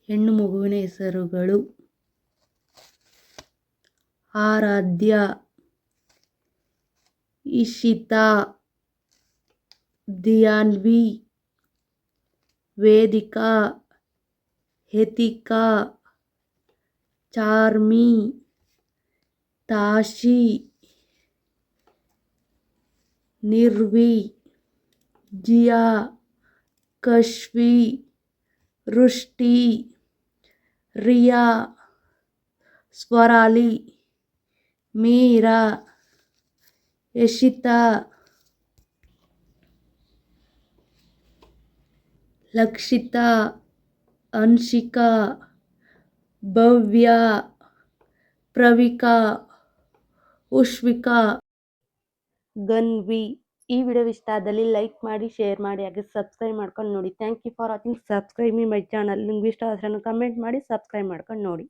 ಹೆಣ್ಣು ಮಗುವಿನ ಹೆಸರುಗಳು: ಆರಾಧ್ಯ, ಇಶಿತಾ, ಧಿಯಾನ್ವಿ, ವೇದಿಕಾ, ಹೇತಿಕಾ, ಚಾರ್ಮಿ, ತಾಶಿ, ನಿರ್ವಿ, ಜಿಯಾ, ಕಶ್ವಿ, ವೃಷ್ಟಿ, ರಿಯಾ, ಸ್ವರಾಲಿ, ಮೀರಾ, ಯಶಿತಾ, ಲಕ್ಷಿತಾ, ಅನ್ಶಿಕಾ, ಭವ್ಯ, ಪ್ರವಿಕಾ, ಉಷ್ವಿಕಾ, ಗನ್ವಿ. ಈ ವಿಡಿಯೋ ಇಷ್ಟ ಆದಲ್ಲಿ ಲೈಕ್ ಮಾಡಿ, ಶೇರ್ ಮಾಡಿ, ಹಾಗೆ ಸಬ್ಸ್ಕ್ರೈಬ್ ಮಾಡ್ಕೊಂಡು ನೋಡಿ. Thank you for watching. Subscribe my channel. ನಿಮ್ಗೆ ಇಷ್ಟ ಆದರೆ ಕಮೆಂಟ್ ಮಾಡಿ, ಸಬ್ಸ್ಕ್ರೈಬ್ ಮಾಡ್ಕೊಂಡು ನೋಡಿ.